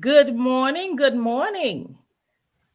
Good morning. Good morning.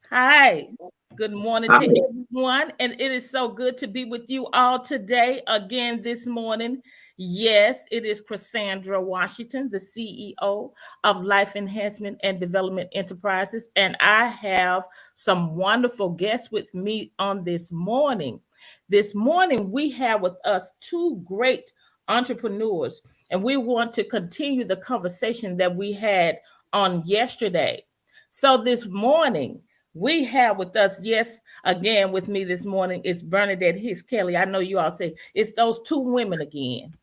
Hi. Good morning Hi. to everyone. And it is so good to be with you all today again this morning. Yes, it is Cassandra Washington, the CEO of Life Enhancement and Development Enterprises. And I have some wonderful guests with me on this morning. This morning, we have with us two great entrepreneurs, and we want to continue the conversation that we had on yesterday. So this morning, we have with us, yes, again with me this morning is Bernadette Hicks Kelly. I know you all say it's those two women again.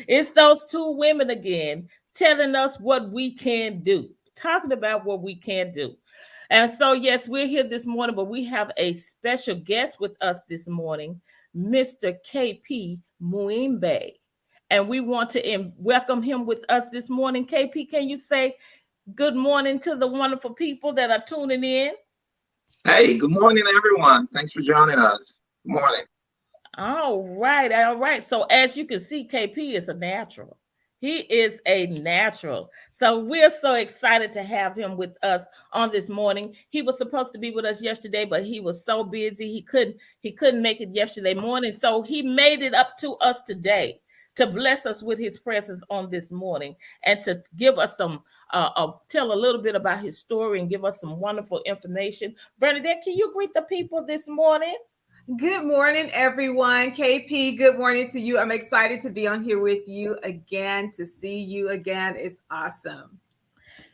It's those two women again telling us what we can do, talking about what we can do. And so, yes, we're here this morning, but we have a special guest with us this morning, Mr. KP MUINGBEH. And we want to welcome him with us this morning. KP, can you say good morning to the wonderful people that are tuning in? Hey, good morning, everyone. Thanks for joining us. Good morning. All right, all right. So as you can see, KP is a natural. He is a natural. So we're so excited to have him with us on this morning. He was supposed to be with us yesterday, but he was so busy he couldn't make it yesterday morning. So he made it up to us today to bless us with his presence on this morning and to give us some tell a little bit about his story and give us some wonderful information. Bernadette, can you greet the people this morning? Good morning, everyone. KP, good morning to you. I'm excited to be on here with you again, to see you again. It's awesome.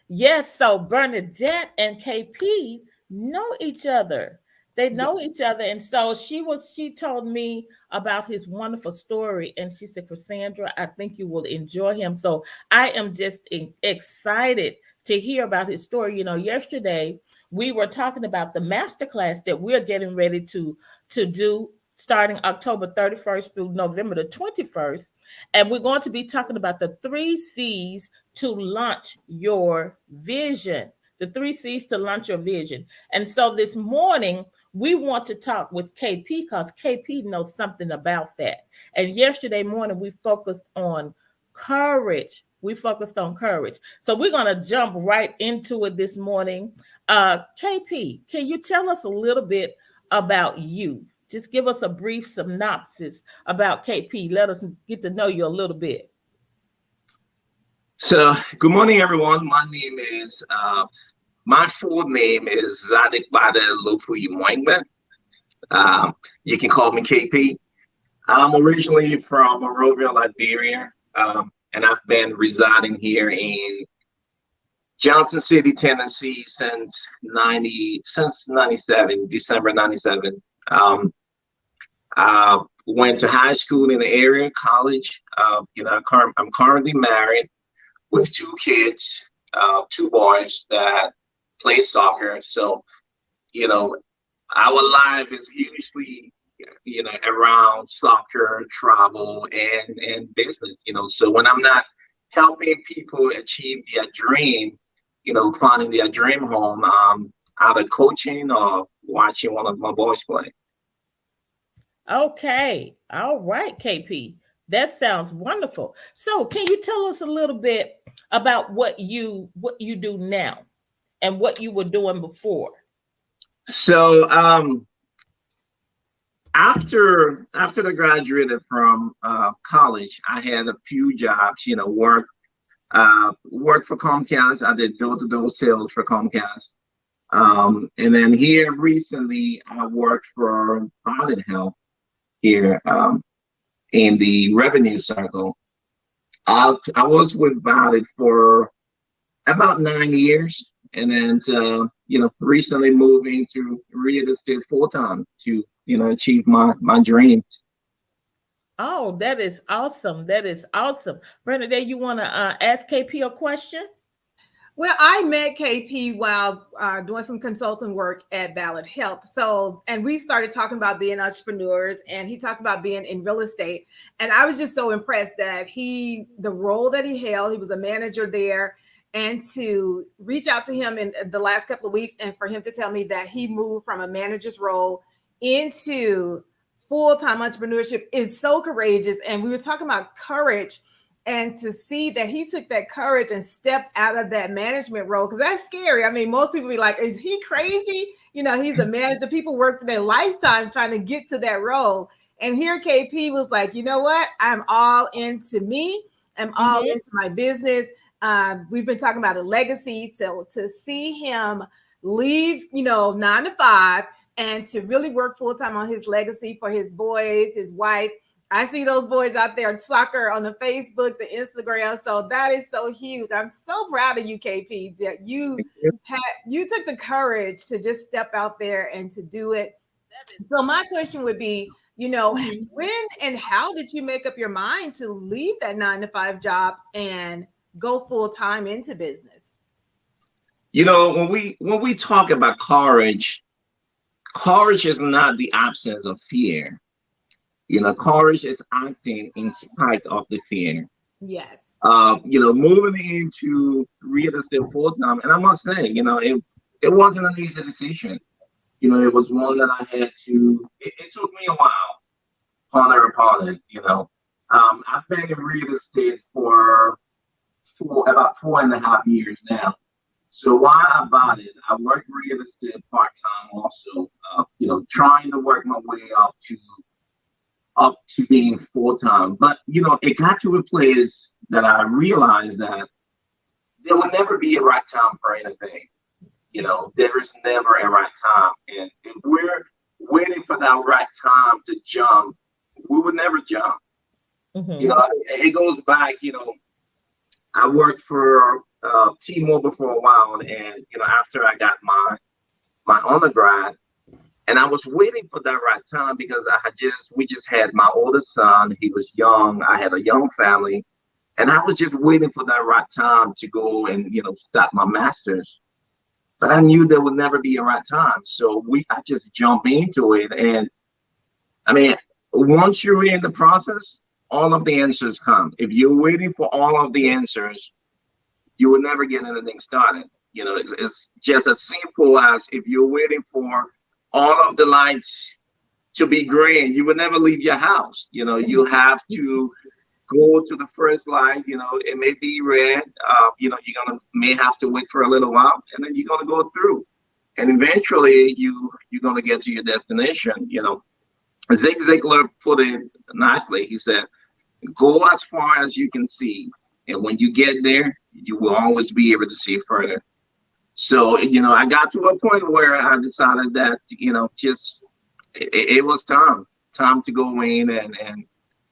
Yes, so Bernadette and KP know each other. They Yeah. know each other. And so she told me about his wonderful story. And she said, Cassandra, I think you will enjoy him. So I am just excited to hear about his story. You know, yesterday we were talking about the masterclass that we're getting ready to do starting October 31st through November the 21st. And we're going to be talking about the 3 C's to launch your vision. The 3 C's to launch your vision. And so this morning, we want to talk with KP because KP knows something about that. And yesterday morning, we focused on courage. We focused on courage. So we're going to jump right into it this morning. KP, can you tell us a little bit about you? Just give us a brief synopsis about KP. Let us get to know you a little bit. So, good morning, everyone. My full name is Zadik Bada Lopui Moingbe. You can call me KP. I'm originally from Monrovia, Liberia, and I've been residing here in Johnson City, Tennessee since 97, December 97. I went to high school in the area, college. I'm currently married with 2 kids, 2 boys that play soccer. So, you know, our life is usually, around soccer, travel, and business. So when I'm not helping people achieve their dream, finding their dream home, either coaching or watching one of my boys play. Okay. All right, KP. That sounds wonderful. So, can you tell us a little bit about what you do now and what you were doing before? So after I graduated from college, I had a few jobs. Work for Comcast. I did door-to-door sales for Comcast. And then here recently, I worked for Violet Health here in the revenue circle. I was with Violet for about 9 years, and then recently moving to real estate full time to achieve my dreams. Oh, that is awesome. That is awesome. Bernadette, you want to ask KP a question? Well, I met KP while doing some consulting work at Ballard Health. So, and we started talking about being entrepreneurs, and he talked about being in real estate. And I was just so impressed that the role that he held, he was a manager there, and to reach out to him in the last couple of weeks and for him to tell me that he moved from a manager's role into full-time entrepreneurship is so courageous. And we were talking about courage. And to see that he took that courage and stepped out of that management role, because that's scary. I mean, most people be like, is he crazy? You know, he's a manager. People work for their lifetime trying to get to that role. And here KP was like, you know what? I'm all into me. I'm all into my business. We've been talking about a legacy. So to see him leave, 9 to 5 and to really work full time on his legacy for his boys, his wife. I see those boys out there in soccer on the Facebook, the Instagram. So that is so huge. I'm so proud of you, KP. That you took the courage to just step out there and to do it. So my question would be, when and how did you make up your mind to leave that 9 to 5 job and go full time into business? When we talk about courage is not the absence of fear. Courage is acting in spite of the fear. Yes. Moving into real estate full time, and I must say, it wasn't an easy decision. It was one that I had to. It took me a while, ponder upon it. I've been in real estate for about 4.5 years now. So while I bought it, I worked real estate part time also. Trying to work my way up to being full time. But it got to a place that I realized that there will never be a right time for anything. There is never a right time. And if we're waiting for that right time to jump, we would never jump. It goes back, I worked for T-Mobile for a while, and after I got my undergrad, and I was waiting for that right time because we just had my oldest son. He was young. I had a young family, and I was just waiting for that right time to go and start my master's. But I knew there would never be a right time, so I just jumped into it. And I mean, once you're in the process, all of the answers come. If you're waiting for all of the answers, you will never get anything started. It's just as simple as if you're waiting for all of the lights to be green, you will never leave your house. You have to go to the first light. It may be red. You're may have to wait for a little while, and then you're gonna go through, and eventually you're gonna get to your destination. Zig Ziglar put it nicely. He said, "Go as far as you can see, and when you get there, you will always be able to see further." So, I got to a point where I decided that, it was time to go in and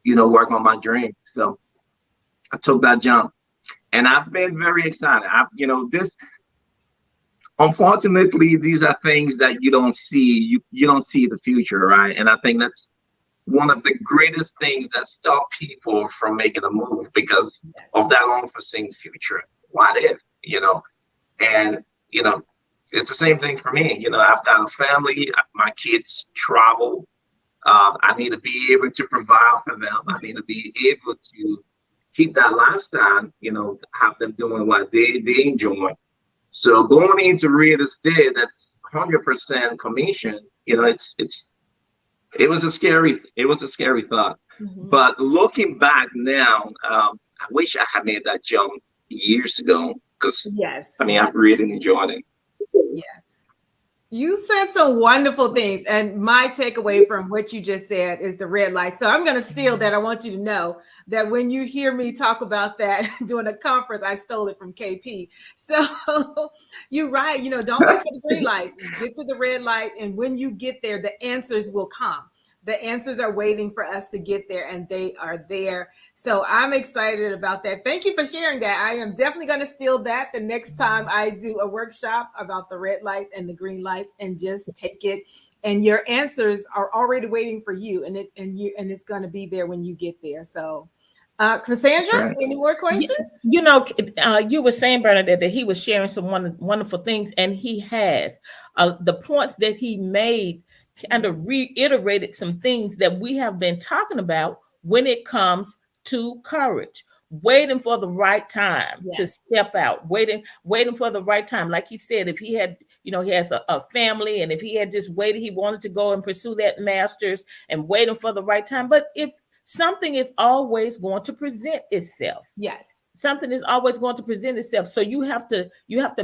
work on my dream. So I took that jump, and I've been very excited. Unfortunately, these are things that you don't see. You don't see the future, right? And I think that's one of the greatest things that stop people from making a move because of that unforeseen future. What if, and, it's the same thing for me. I've got a family, my kids travel. I need to be able to provide for them. I need to be able to keep that lifestyle, have them doing what they enjoy. So going into real estate, that's 100% commission. It was a scary thought. But looking back now, I wish I had made that jump years ago because I've really enjoyed it. Yes. You said some wonderful things. And my takeaway from what you just said is the red light. So I'm going to steal that. I want you to know that when you hear me talk about that during a conference, I stole it from KP. So you're right. Don't wait for the green lights. Get to the red light. And when you get there, the answers will come. The answers are waiting for us to get there, and they are there. So I'm excited about that. Thank you for sharing that. I am definitely going to steal that the next time I do a workshop about the red light and the green lights, and just take it. And your answers are already waiting for you, and it's going to be there when you get there. So, Cassandra, any more questions? You were saying, Bernadette, that he was sharing some wonderful things, and he has the points that he made kind of reiterated some things that we have been talking about when it comes to courage, waiting for the right time to step out, waiting for the right time. Like he said, if he had, he has a family, and if he had just waited, he wanted to go and pursue that master's and waiting for the right time. But if something is always going to present itself. Yes. Something is always going to present itself. So you have to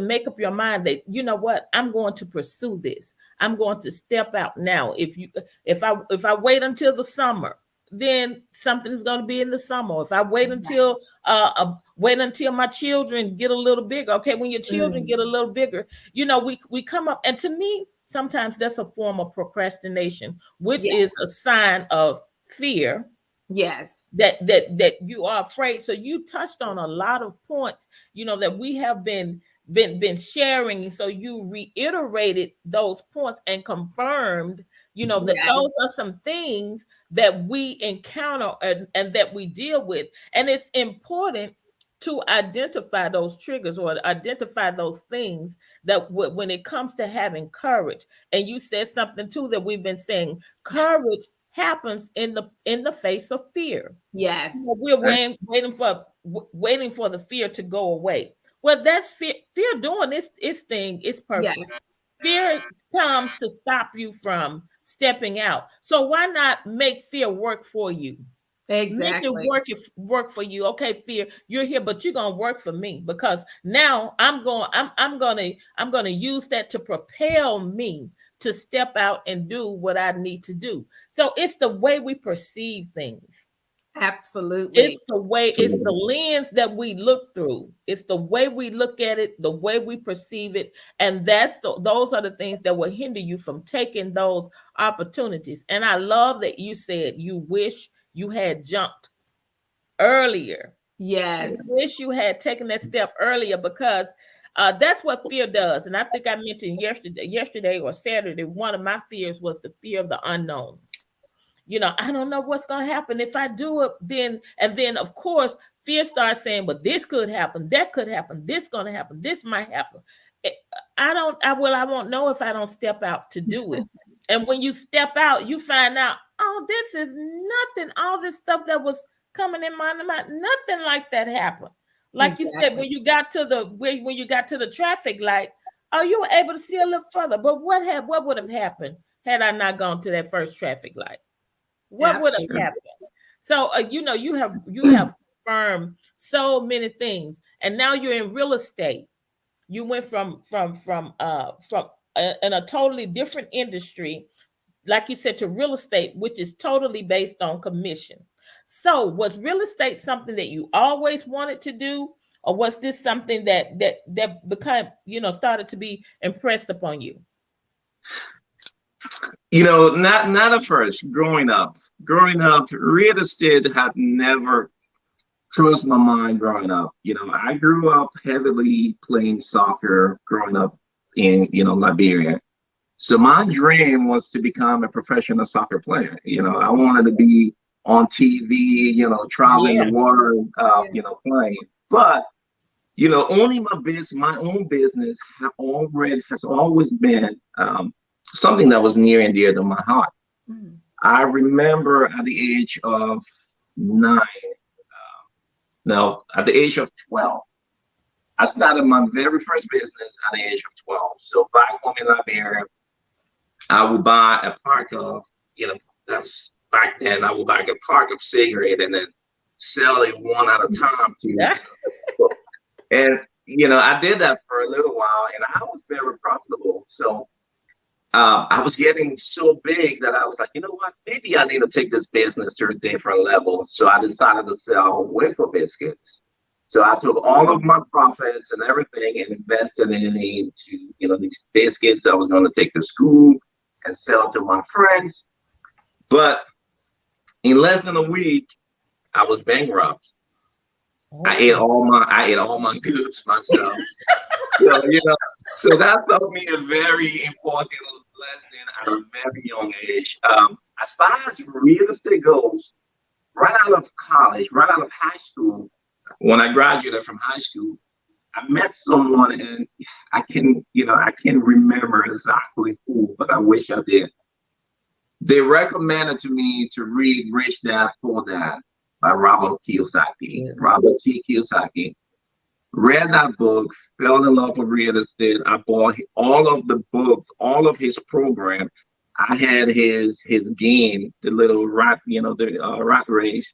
make up your mind that, you know what, I'm going to pursue this. I'm going to step out now. If I wait until the summer, then something is going to be in the summer. If I wait until my children get a little bigger. Okay, when your children get a little bigger, we come up, and to me, sometimes that's a form of procrastination, which is a sign of fear. Yes. That you are afraid. So you touched on a lot of points, that we have been sharing. So you reiterated those points and confirmed, that those are some things that we encounter and that we deal with. And it's important to identify those triggers or identify those things that when it comes to having courage. And you said something too that we've been saying, courage happens in the face of fear. Yes. We're waiting for the fear to go away. Well, that's fear doing its thing, its purpose. Yes. Fear comes to stop you from stepping out. So why not make fear work for you? Exactly. Make it work for you. Okay, fear, you're here, but you're gonna work for me, because now I'm gonna use that to propel me to step out and do what I need to do. So it's the way we perceive things. Absolutely. It's the lens that we look through. It's the way we look at it, the way we perceive it. And those are the things that will hinder you from taking those opportunities. And I love that you said you wish you had jumped earlier. Yes. You wish you had taken that step earlier, because that's what fear does. And I think I mentioned yesterday or Saturday, one of my fears was the fear of the unknown. I don't know what's going to happen if I do it. Then of course, fear starts saying, but this could happen, that could happen, this going to happen, this might happen. I won't know if I don't step out to do it. And when you step out, you find out, oh, this is nothing. All this stuff that was coming in my mind, nothing like that happened. Like you said, when you got to the traffic light, you were able to see a little further. But what would have happened had I not gone to that first traffic light? What would have happened? So you have confirmed so many things, and now you're in real estate. You went from in a totally different industry, like you said, to real estate, which is totally based on commission. So was real estate something that you always wanted to do, or was this something that became, started to be impressed upon you? Not at first. Growing up, real estate had never crossed my mind growing up. I grew up heavily playing soccer growing up in, Liberia. So my dream was to become a professional soccer player. I wanted to be on TV, traveling the world, playing. But, owning my own business has always been something that was near and dear to my heart. I remember at the age of 12, I started my very first business at the age of 12. So back home in Liberia, I would buy a pack of, that's back then, I would buy a pack of cigarettes and then sell it one at a time to people. And, I did that for a little while, and I was very profitable. So I was getting so big that I was like, you know what, maybe I need to take this business to a different level. So I decided to sell wafer biscuits. So I took all of my profits and everything and invested it into, these biscuits I was going to take to school and sell to my friends. But in less than a week, I was bankrupt. Oh. I ate all my goods myself. So that taught me a very important lesson at a very young age. As far as real estate goes, right out of college, right out of high school, when I graduated from high school, I met someone, and I can't remember exactly who, but I wish I did. They recommended to me to read Rich Dad Poor Dad by Robert T. Kiyosaki. Read that book, fell in love with real estate. I bought all of the books, all of his program, I had his game, the little rat, the rat race,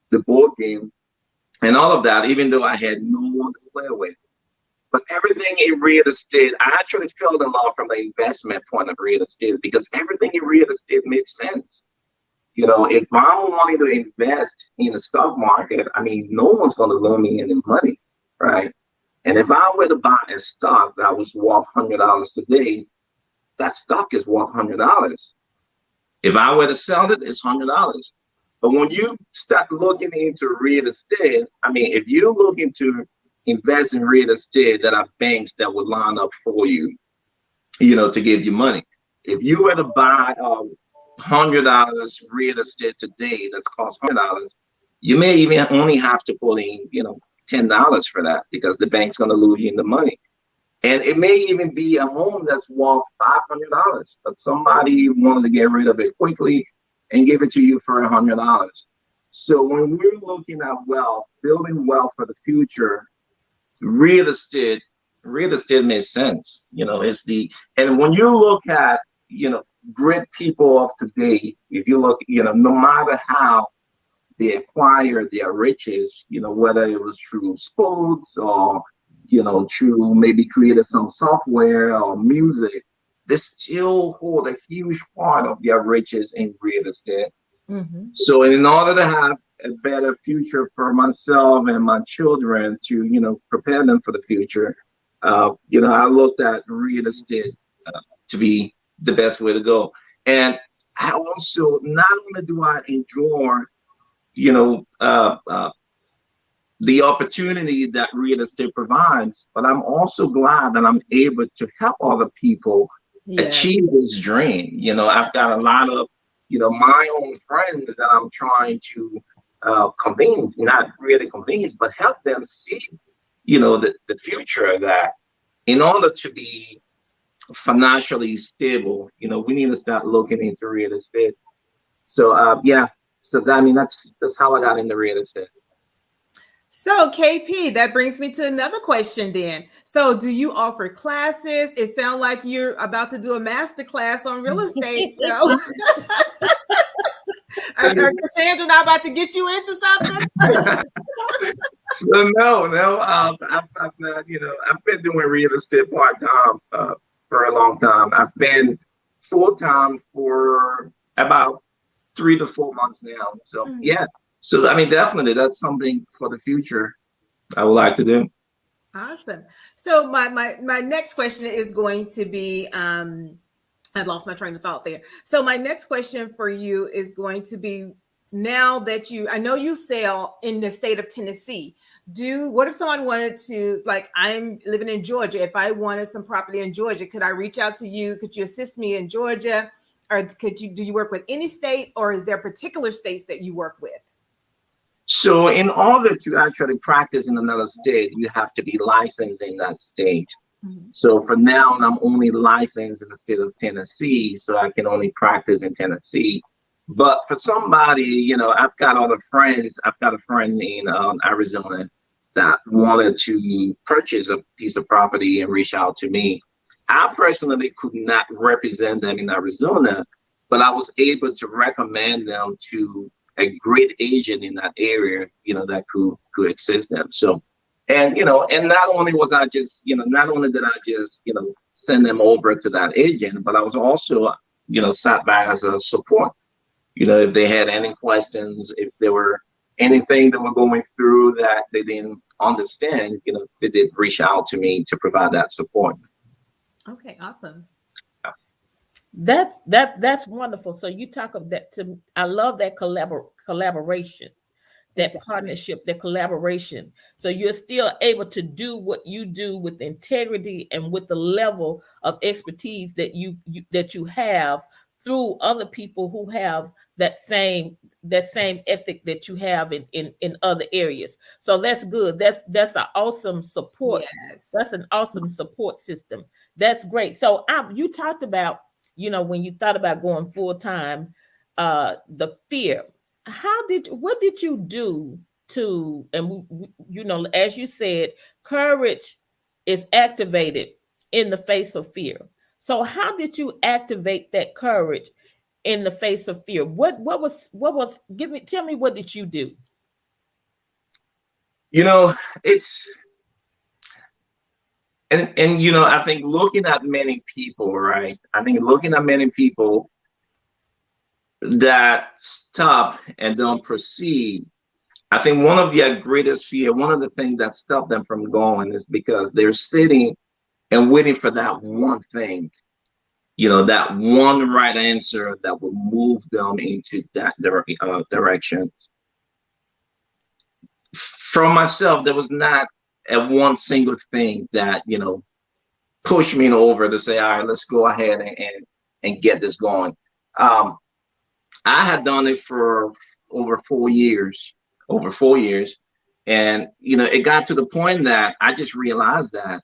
the board game, and all of that. Even though I had no one to play with, but everything in real estate, I actually fell in love from the investment point of real estate because everything in real estate made sense. If I'm wanting to invest in the stock market, I mean, no one's going to loan me any money, right? And if I were to buy a stock that was worth $100 today, that stock is worth $100. If I were to sell it, it's $100. But when you start looking into real estate, I mean, if you're looking to invest in real estate, there are banks that would line up for you, to give you money. If you were to buy $100 real estate today that's cost $100, you may even only have to put in, $10 for that because the bank's going to lose you the money. And it may even be a home that's worth $500, but somebody wanted to get rid of it quickly and give it to you for $100. So when we're looking at wealth, building wealth for the future, real estate makes sense. And when you look at, great people of today, if you look, no matter how they acquire their riches, whether it was through sports or, through maybe created some software or music, they still hold a huge part of their riches in real estate. Mm-hmm. So in order to have a better future for myself and my children to, prepare them for the future, I looked at real estate to be the best way to go. And I also, not only do I enjoy, the opportunity that real estate provides, but I'm also glad that I'm able to help other people achieve this dream. I've got a lot of, my own friends that I'm trying to convince, not really convince, but help them see, the future that in order to be financially stable, we need to start looking into real estate. So, so I mean, that's how I got into real estate. So KP, that brings me to another question then. So do you offer classes? It sounds like you're about to do a master class on real estate. So are Cassandra not about to get you into something? So no, I've been doing real estate part-time for a long time. I've been full-time for about 3 to 4 months now. So yeah. So, I mean, definitely that's something for the future I would like to do. Awesome. So my next question is going to be, I lost my train of thought there. So my next question for you is going to be, now that I know you sell in the state of Tennessee, what if someone wanted to, like, I'm living in Georgia. If I wanted some property in Georgia, could I reach out to you? Could you assist me in Georgia? Or do you work with any states, or is there particular states that you work with? So in order to actually practice in another state, you have to be licensed in that state. Mm-hmm. So for now, I'm only licensed in the state of Tennessee, so I can only practice in Tennessee. But for somebody, I've got other friends. I've got a friend in Arizona that wanted to purchase a piece of property and reach out to me. I personally could not represent them in Arizona, but I was able to recommend them to a great agent in that area, that could assist them. So, and not only was I just, not only did I just, send them over to that agent, but I was also, sat by as a support. If they had any questions, if there were anything that were going through that they didn't understand, they did reach out to me to provide that support. Okay, awesome. That's wonderful. So you talk of that. I love that collaboration, that partnership, that collaboration. So you're still able to do what you do with integrity and with the level of expertise that you have through other people who have that same ethic that you have in other areas. So that's good. That's an awesome support. Yes. That's an awesome support system. That's great. So you talked about, when you thought about going full time, the fear. What did you do to, and as you said, courage is activated in the face of fear. So how did you activate that courage in the face of fear? What was tell me, what did you do? You know, it's and you know, I think looking at many people, right? I think looking at many people that stop and don't proceed. I think one of their greatest fear, one of the things that stop them from going is because they're sitting and waiting for that one thing, you know, that one right answer that will move them into that direction. For myself, there was not a one single thing that, you know, pushed me over to say, all right, let's go ahead and get this going. Um, I had done it for over 4 years, over 4 years. And, you know, it got to the point that I just realized that,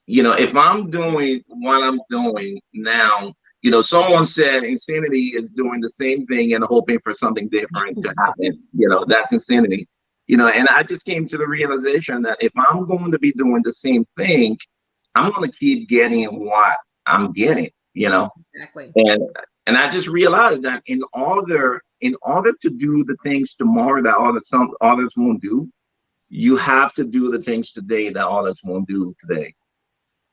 you know, if I'm doing what I'm doing now, you know, someone said insanity is doing the same thing and hoping for something different to happen. You know, that's insanity. You know, and I just came to the realization that if I'm going to be doing the same thing, I'm going to keep getting what I'm getting, you know. Exactly. And I just realized that in order to do the things tomorrow that others won't do, you have to do the things today that others won't do today.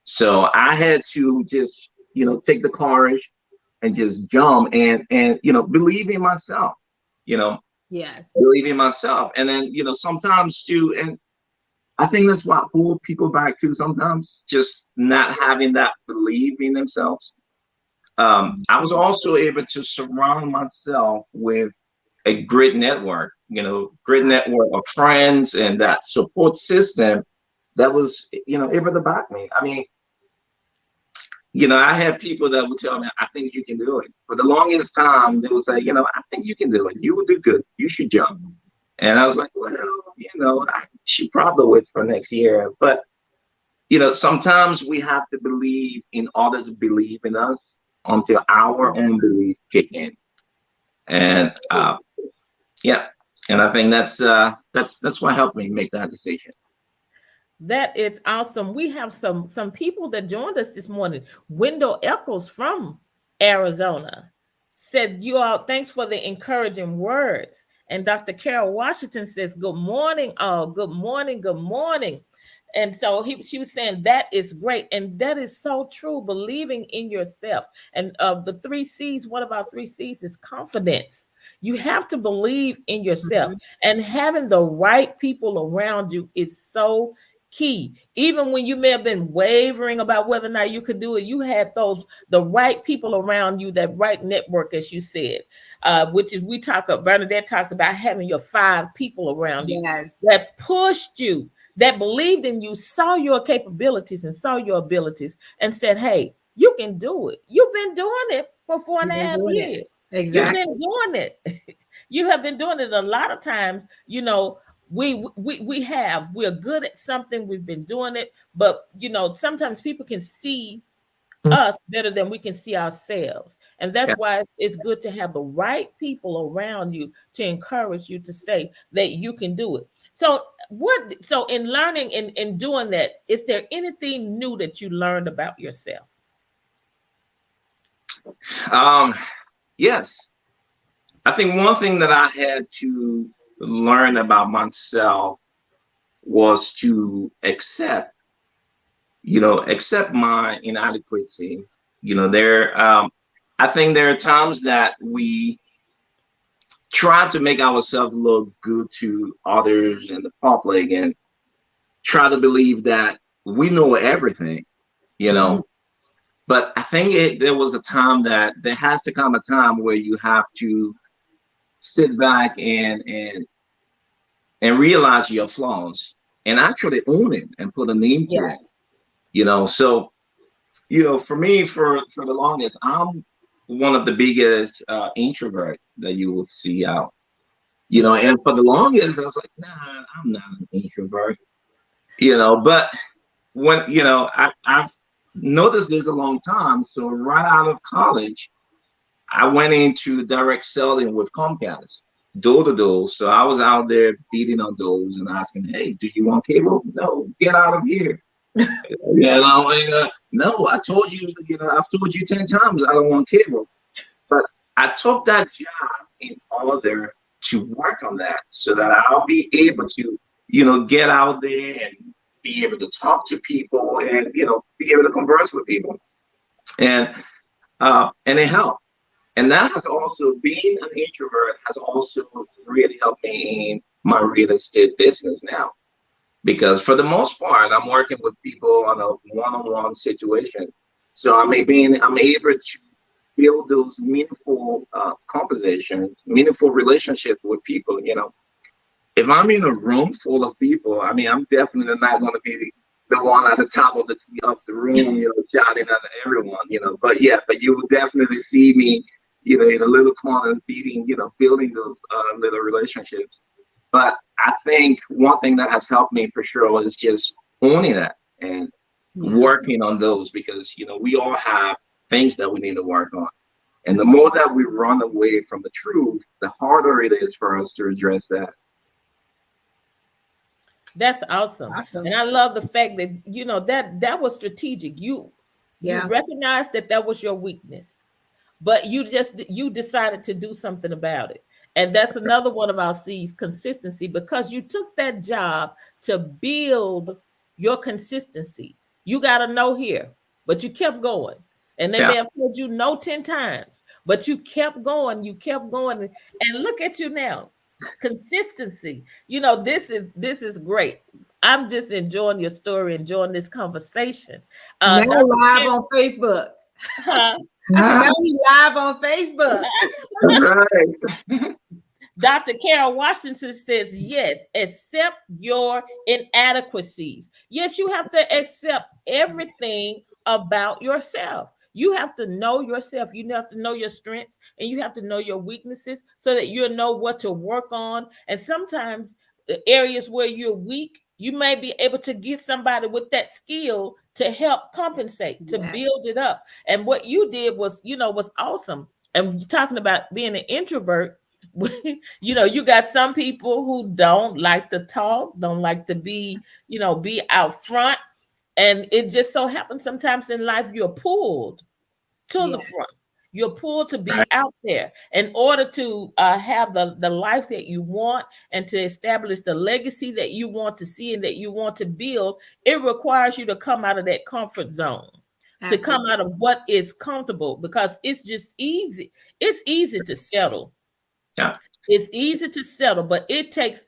So I had to just, you know, take the courage and just jump and you know, believe in myself, you know, Yes. believe in myself. And then, you know, sometimes too, and I think that's what hold people back too sometimes, just not having that belief in themselves. I was also able to surround myself with a great network, you know, great network of friends and that support system that was, you know, able to back me. I mean, you know, I had people that would tell me, I think you can do it. For the longest time, they would say, you know, I think you can do it. You will do good. You should jump. And I was like, well, you know, I should probably wait for next year. But, you know, sometimes we have to believe in others believe in us until our own belief kick in. And yeah, and I think that's what helped me make that decision. That is awesome. We have some people that joined us this morning. Wendell Eccles from Arizona said, "You all, thanks for the encouraging words." And Dr. Carol Washington says, "Good morning, all. Good morning, good morning." And so she was saying that is great, and that is so true. Believing in yourself, and the 3 C's. One of our 3 C's is confidence. You have to believe in yourself, and having the right people around you is so key. Even when you may have been wavering about whether or not you could do it, you had the right people around you, that right network, as you said, which is Bernadette talks about having your 5 people around you that pushed you, that believed in you, saw your capabilities and saw your abilities, and said, "Hey, you can do it. You've been doing it for 4.5 years. Exactly. You've been doing it. You have been doing it a lot of times. You know, we're good at something. We've been doing it, but you know, sometimes people can see us better than we can see ourselves, and that's Yeah. why it's good to have the right people around you to encourage you to say that you can do it. So in learning and in doing that, is there anything new that you learned about yourself? Yes. I think one thing that I had to learn about myself was to accept my inadequacy. You know, I think there are times that we try to make ourselves look good to others and the public and try to believe that we know everything, you know. But I think there was a time that there has to come a time where you have to sit back and realize your flaws and actually own it and put a name to it. You know, so for me, for the longest, I'm one of the biggest introvert that you will see out. You know, and for the longest, I was like, nah, I'm not an introvert. You know, but when I've noticed this a long time. So right out of college, I went into direct selling with Comcast, door to door. So I was out there beating on doors and asking, "Hey, do you want cable? No, get out of here." No, I told you, I've told you 10 times I don't want cable. But I took that job in order to work on that so that I'll be able to, get out there and be able to talk to people and, be able to converse with people. And it helped. And that has also, being an introvert has also really helped me in my real estate business now. Because for the most part, I'm working with people on a one-on-one situation. So I'm able to build those meaningful conversations, meaningful relationships with people. If I'm in a room full of people, I'm definitely not going to be the one at the top of the room, shouting at everyone. But you will definitely see me, in a little corner, building those little relationships. But I think one thing that has helped me for sure is just owning that and working on those, because we all have things that we need to work on. And the more that we run away from the truth, the harder it is for us to address that. That's awesome. And I love the fact that that was strategic. You recognized that was your weakness, but you decided to do something about it. And that's another one of our C's, consistency, because you took that job to build your consistency. You got to know here, but you kept going. And they may have told you no 10 times, but you kept going. You kept going. And look at you now. Consistency. This is great. I'm just enjoying your story, enjoying this conversation. Now live on Facebook. I said, now we live on Facebook. Right. Dr. Carol Washington says, yes, accept your inadequacies. Yes, you have to accept everything about yourself. You have to know yourself. You have to know your strengths and you have to know your weaknesses so that you'll know what to work on. And sometimes the areas where you're weak, you may be able to get somebody with that skill to help compensate, to build it up. And what you did was awesome. And you're talking about being an introvert. You got some people who don't like to talk, don't like to be out front. And it just so happens sometimes in life you're pulled to the front. You're pulled to be out there in order to have the life that you want and to establish the legacy that you want to see and that you want to build. It requires you to come out of that comfort zone, to come out of what is comfortable, because it's just easy. It's easy to settle. Yeah. It's easy to settle, but it takes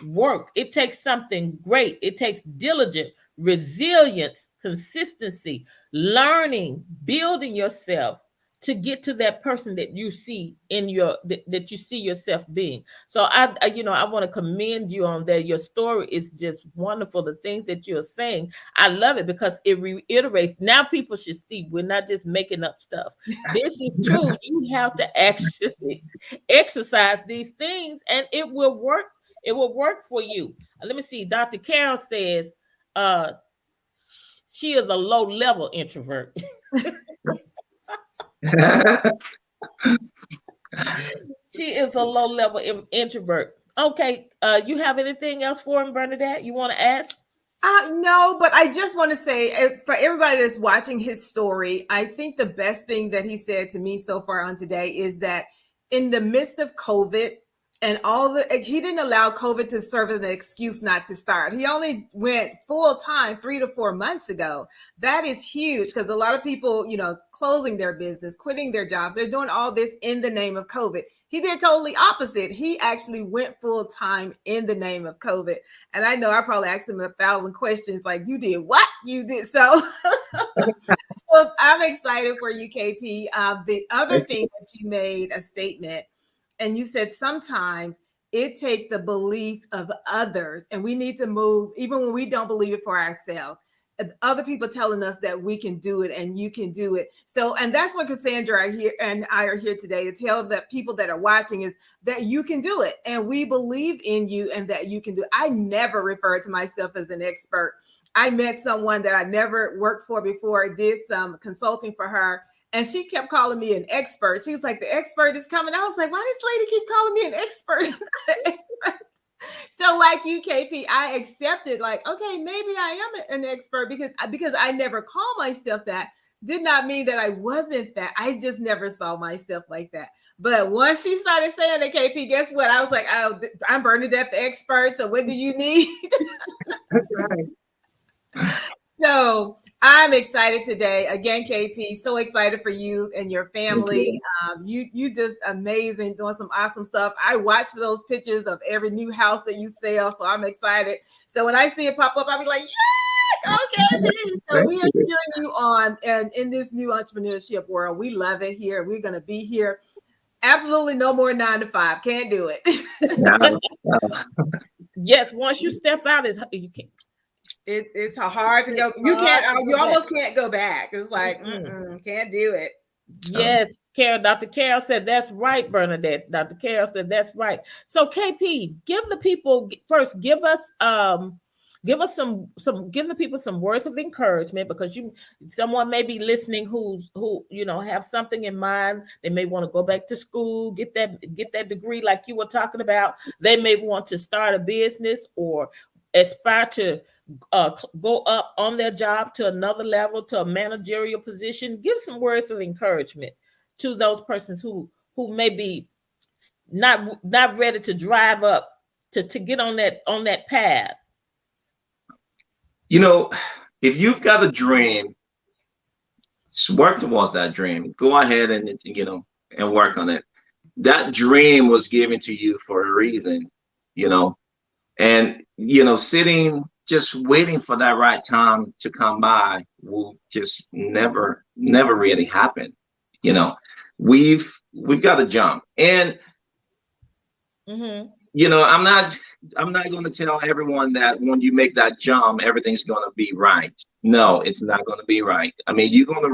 work. It takes something great. It takes diligence, resilience, consistency, learning, building yourself to get to that person that you see that you see yourself being. So I want to commend you on that. Your story is just wonderful. The things that you're saying, I love it because it reiterates. Now people should see we're not just making up stuff. This is true. You have to actually exercise these things and it will work. It will work for you. Let me see. Dr. Carol says she is a low-level introvert. She is a low-level introvert. Okay, you have anything else for him, Bernadette? You want to ask? No, but I just want to say for everybody that's watching his story, I think the best thing that he said to me so far on today is that in the midst of COVID and he didn't allow COVID to serve as an excuse not to start. He only went full time 3 to 4 months ago. That is huge because a lot of people, closing their business, quitting their jobs, they're doing all this in the name of COVID. He did totally opposite. He actually went full time in the name of COVID. And I know I probably asked him 1,000 questions like, you did what? You did so. So I'm excited for you, KP. The other thing that you made a statement, and you said sometimes it takes the belief of others, and we need to move even when we don't believe it for ourselves. Other people telling us that we can do it and you can do it. So, and that's what Cassandra and I are here today to tell the people that are watching is that you can do it. And we believe in you and that you can do it. I never refer to myself as an expert. I met someone that I never worked for before, did some consulting for her. And she kept calling me an expert. She was like, the expert is coming. I was like, why does this lady keep calling me an expert? So like you, KP, I accepted like, okay, maybe I am an expert because I never call myself that. Did not mean that I wasn't that. I just never saw myself like that. But once she started saying that, KP, guess what? I was like, oh, I'm Bernadette the expert. So what do you need? That's right. So I'm excited today. Again, KP, so excited for you and your family. You just amazing, doing some awesome stuff. I watch those pictures of every new house that you sell, so I'm excited. So when I see it pop up, I'll be like, yeah, go KP. So we are cheering you on, and in this new entrepreneurship world, we love it here. We're going to be here. Absolutely no more 9 to 5. Can't do it. Yes, once you step out, you can't. It's hard to go. You can't. You almost can't go back. It's like can't do it. Yes, Carol. Dr. Carol said that's right, Bernadette. Dr. Carol said that's right. So KP, give the people first. Give the people some words of encouragement, because someone may be listening who have something in mind. They may want to go back to school, get that degree like you were talking about. They may want to start a business or aspire to go up on their job to another level, to a managerial position. Give some words of encouragement to those persons who may be not ready to drive up to get on that path. If you've got a dream, just work towards that dream. Go ahead and work on it. That dream was given to you for a reason, and sitting just waiting for that right time to come by will just never really happen. We've got to jump. And I'm not going to tell everyone that when you make that jump, everything's going to be right. No, it's not going to be right. I mean, you're going to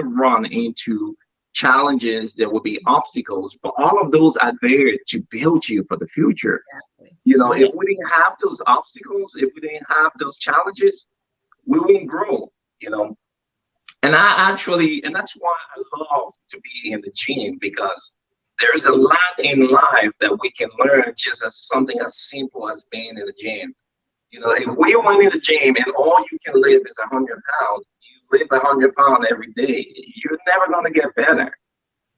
run into challenges. There will be obstacles, but all of those are there to build you for the future. Exactly. If we didn't have those obstacles, if we didn't have those challenges, we wouldn't grow. And that's why I love to be in the gym, because there's a lot in life that we can learn just as something as simple as being in the gym. If we went in the gym and all you can live is 100 pounds, you live 100 pounds every day, you're never going to get better.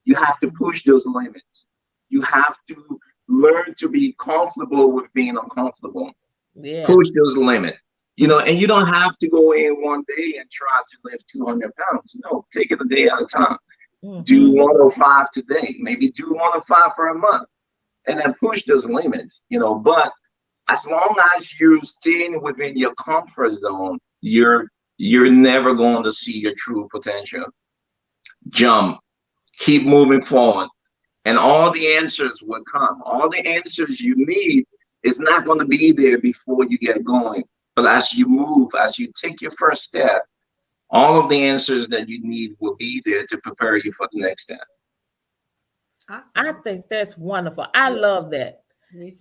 You have to push those limits. You have to learn to be comfortable with being uncomfortable. Yeah. Push those limits. And you don't have to go in one day and try to lift 200 pounds. No, take it a day at a time. Do 105 today, maybe do 105 for a month, and then push those limits, but as long as you're staying within your comfort zone, you're never going to see your true potential. Jump, keep moving forward, and all the answers will come. All the answers you need is not going to be there before you get going, but as you move, as you take your first step, all of the answers that you need will be there to prepare you for the next step. Awesome. I think that's wonderful. I love that.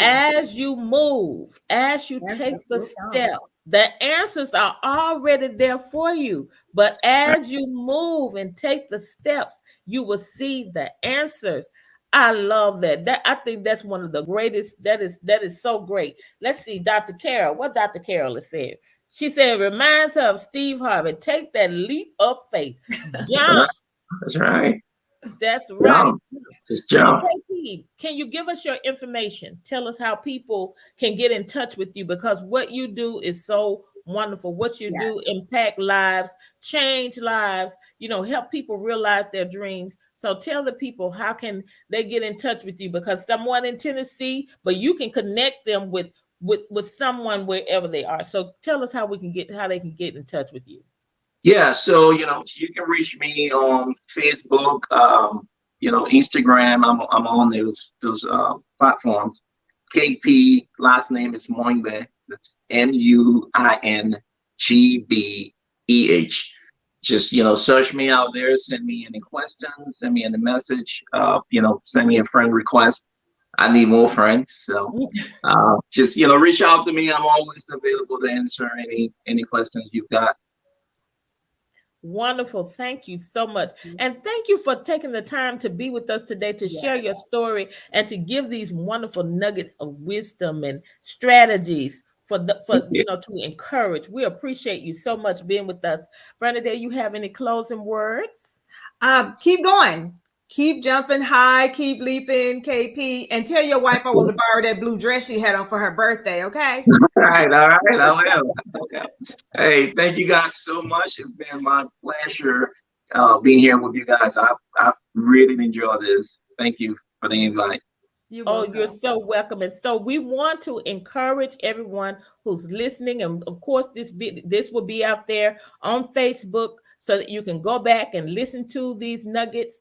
As you move, as you take the step, the answers are already there for you. But as you move and take the steps, you will see the answers. I love that. I think that's one of the greatest. That is so great. Let's see, Dr. Carol. What Dr. Carol has said. She said, it reminds her of Steve Harvey. Take that leap of faith. Jump. That's right. That's right. Just jump. Can you give us your information? Tell us how people can get in touch with you, because what you do is so wonderful. What you do impact lives, change lives, help people realize their dreams. So tell the people, how can they get in touch with you? Because someone in Tennessee, but you can connect them with someone wherever they are. So tell us how they can get in touch with you. Yeah, so you can reach me on Facebook, Instagram. I'm on those platforms. KP, last name is MUINGBEH. That's MUINGBEH. Just search me out there. Send me any questions. Send me any message. Send me a friend request. I need more friends, so just reach out to me. I'm always available to answer any questions you've got. Wonderful. Thank you so much. And thank you for taking the time to be with us today to share your story and to give these wonderful nuggets of wisdom and strategies to encourage. We appreciate you so much being with us. Bernadette, you have any closing words? Keep going. Keep jumping high, keep leaping, KP, and tell your wife I want to borrow that blue dress she had on for her birthday, okay? All right, I will. Okay. Hey, thank you guys so much. It's been my pleasure being here with you guys. I really enjoyed this. Thank you for the invite. You're so welcome. And so we want to encourage everyone who's listening. And of course, this will be out there on Facebook so that you can go back and listen to these nuggets,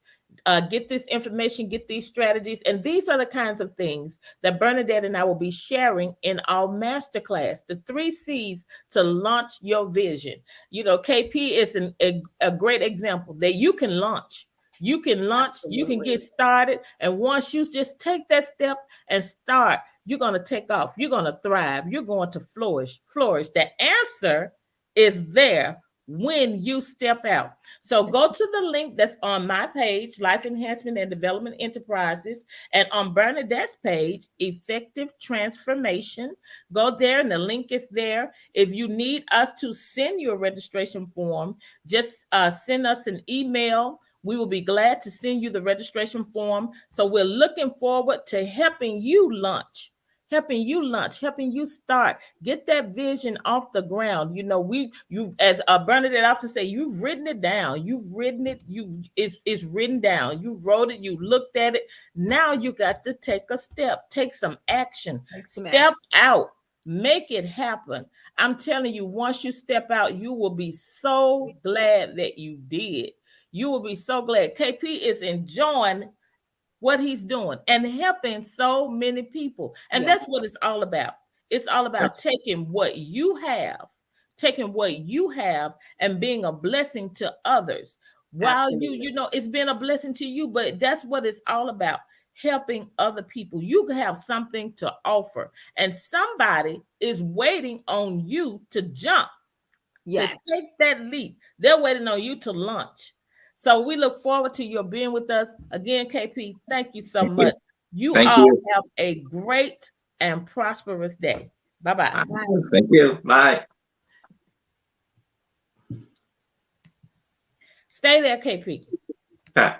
get this information, get these strategies. And these are the kinds of things that Bernadette and I will be sharing in our masterclass, the 3 C's to launch your vision. KP is a great example that you can launch. You can launch, Absolutely. You can get started. And once you just take that step and start, you're going to take off. You're going to thrive. You're going to flourish. The answer is there when you step out. So go to the link that's on my page, Life Enhancement and Development Enterprises, and on Bernadette's page, Effective Transformation. Go there and the link is there. If you need us to send you a registration form, just send us an email. We will be glad to send you the registration form. So we're looking forward to helping you launch, helping you start, get that vision off the ground. You as Bernadette often say, you've written it down. It's written down. You wrote it, you looked at it. Now you got to take a step, take some action, step out, make it happen. I'm telling you, once you step out, you will be so glad that you did. You will be so glad. KP is enjoying what he's doing and helping so many people. And that's what it's all about. It's all about taking what you have and being a blessing to others. While it's been a blessing to you, but that's what it's all about. Helping other people. You have something to offer, and somebody is waiting on you to jump, to take that leap. They're waiting on you to launch. So we look forward to your being with us. Again, KP, thank you so much. You all have a great and prosperous day. Bye-bye. Thank you. Bye. Stay there, KP. Okay.